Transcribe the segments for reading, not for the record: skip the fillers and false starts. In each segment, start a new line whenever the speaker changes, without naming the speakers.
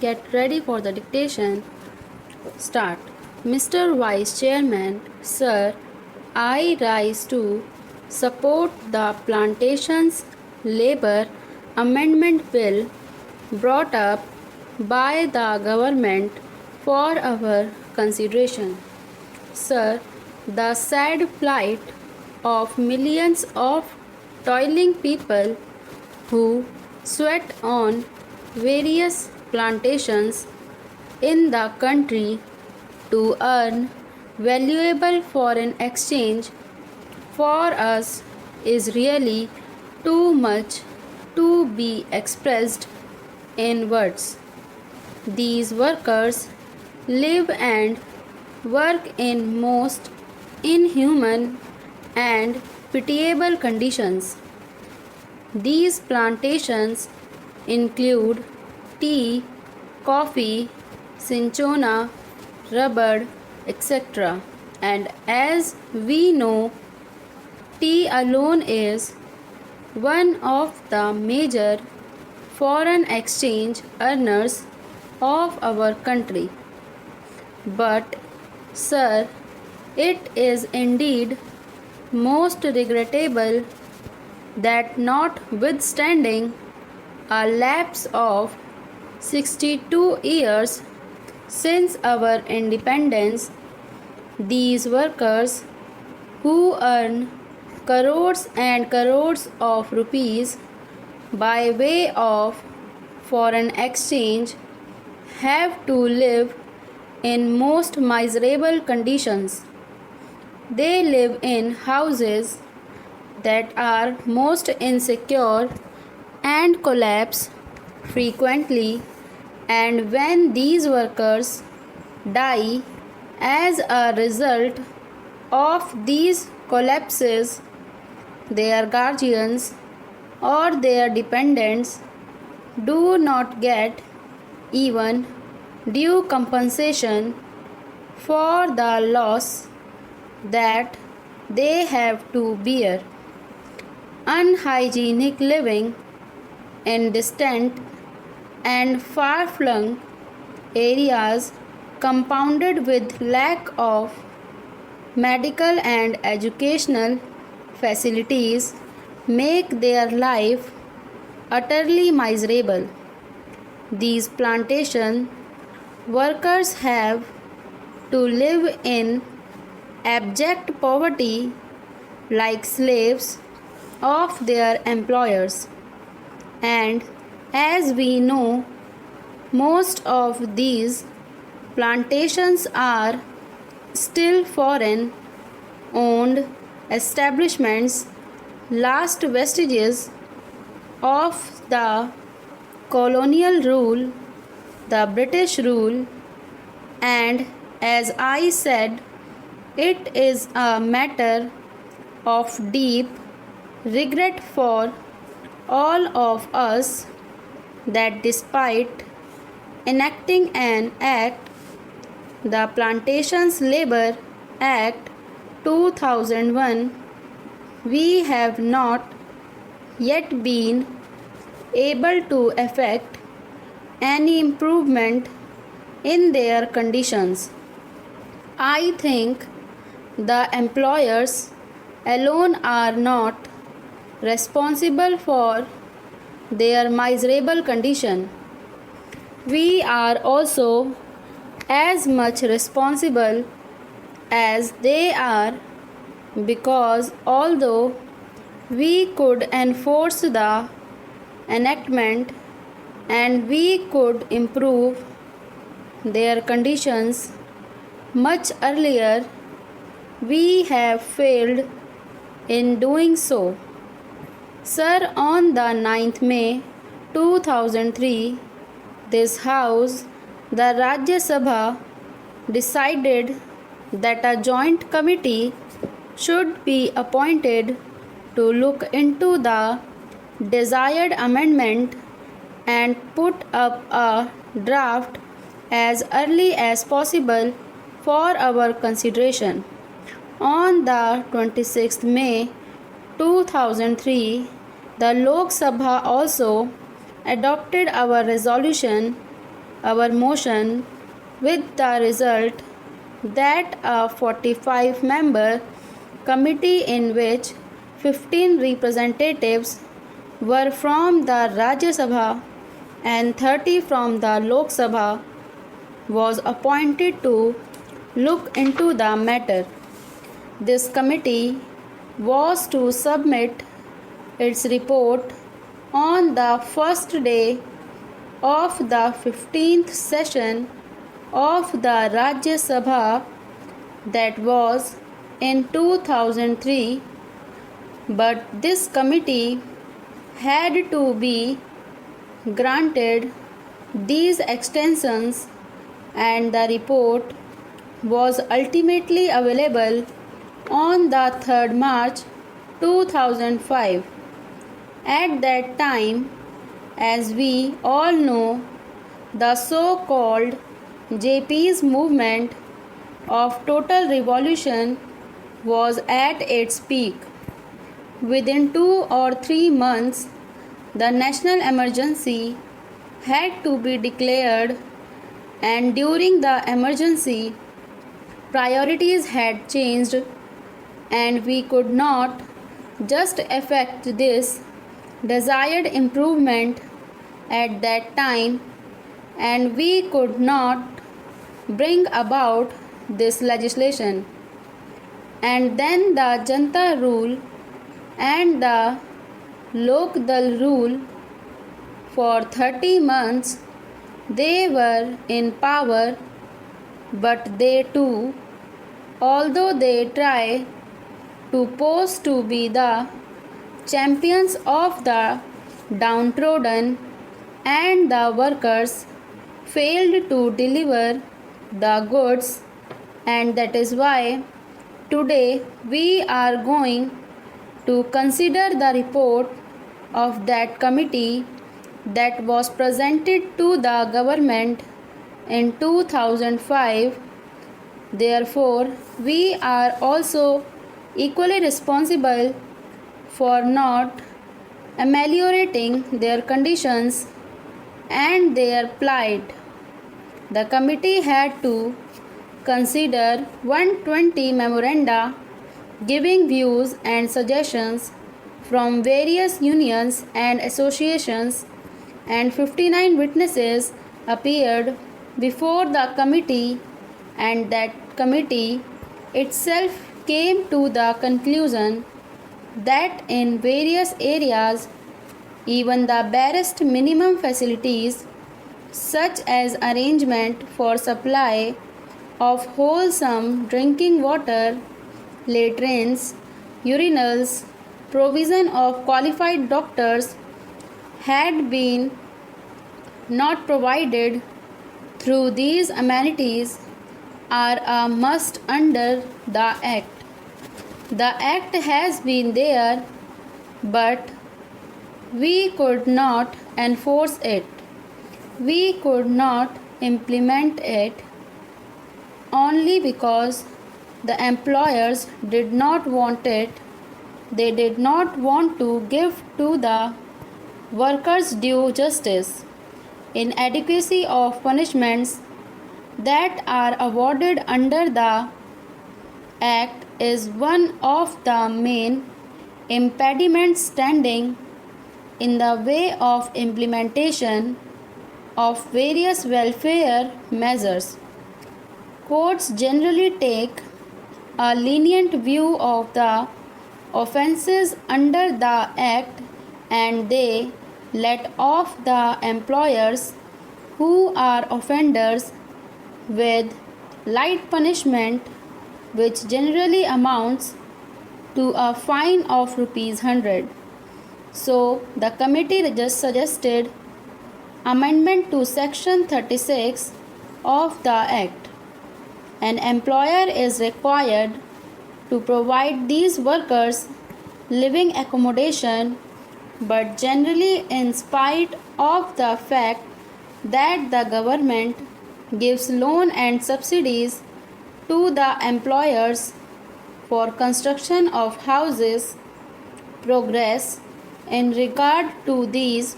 Get ready for the dictation. Start. Mr. Vice Chairman, Sir, I rise to support the Plantations Labour Amendment Bill brought up by the government for our consideration. Sir, the sad plight of millions of toiling people who sweat on various plantations in the country to earn valuable foreign exchange for us is really too much to be expressed in words. These workers live and work in most inhuman and pitiable conditions. These plantations include tea, coffee, cinchona, rubber, etc. And as we know, tea alone is one of the major foreign exchange earners of our country. But, sir, it is indeed most regrettable that notwithstanding a lapse of 62 years since our independence, these workers who earn crores and crores of rupees by way of foreign exchange have to live in most miserable conditions. They live in houses that are most insecure and collapse frequently, and when these workers die as a result of these collapses, their guardians or their dependents do not get even due compensation for the loss that they have to bear. Unhygienic living in distant and far-flung areas, compounded with lack of medical and educational facilities, make their life utterly miserable. These plantation workers have to live in abject poverty like slaves of their employers. And as we know, most of these plantations are still foreign owned establishments, last vestiges of the colonial rule, the British rule, and as I said, it is a matter of deep regret for all of us that despite enacting an act, the Plantations Labour Act 2001, we have not yet been able to effect any improvement in their conditions. I think the employers alone are not responsible for their miserable condition. We are also as much responsible as they are, because although we could enforce the enactment and we could improve their conditions much earlier, we have failed in doing so. Sir, on the 9th May 2003, this House, the Rajya Sabha, decided that a joint committee should be appointed to look into the desired amendment and put up a draft as early as possible for our consideration. On the 26th May 2003, the Lok Sabha also adopted our resolution our motion with the result that a 45-member committee in which 15 representatives were from the Rajya Sabha and 30 from the Lok Sabha was appointed to look into the matter. This committee was to submit its report on the first day of the 15th session of the Rajya Sabha, that was in 2003, but this committee had to be granted these extensions, and the report was ultimately available on the 3rd March 2005. At that time, as we all know, the so-called JP's movement of total revolution was at its peak. Within 2 or 3 months, the national emergency had to be declared, and during the emergency, priorities had changed, and we could not just effect this desired improvement at that time, and we could not bring about this legislation. And then the Janta rule and the Lok Dal rule. For 30 months they were in power, but they too, although they try to pose to be the champions of the downtrodden and the workers, failed to deliver the goods, and that is why today we are going to consider the report of that committee that was presented to the government in 2005. Therefore, we are also equally responsible for not ameliorating their conditions and their plight. The committee had to consider 120 memoranda giving views and suggestions from various unions and associations, and 59 witnesses appeared before the committee, and that committee itself came to the conclusion that in various areas even the barest minimum facilities, such as arrangement for supply of wholesome drinking water, latrines, urinals, provision of qualified doctors, had been not provided. Through these amenities are a must under the Act. The Act has been there, but we could not enforce it. We could not implement it only because the employers did not want it. They did not want to give to the workers due justice. Inadequacy of punishments that are awarded under the Act is one of the main impediments standing in the way of implementation of various welfare measures. Courts generally take a lenient view of the offences under the Act, and they let off the employers who are offenders with light punishment, which generally amounts to a fine of ₹100. So the committee just suggested amendment to section 36 of the Act. An employer is required to provide these workers living accommodation, but generally in spite of the fact that the government gives loan and subsidies to the employers for construction of houses, progress in regard to these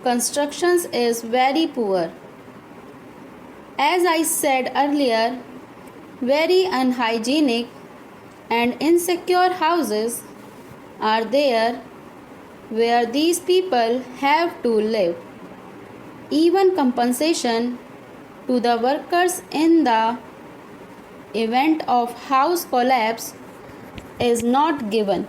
constructions is very poor. As I said earlier, very unhygienic and insecure houses are there where these people have to live. Even compensation to the workers in the event of house collapse is not given.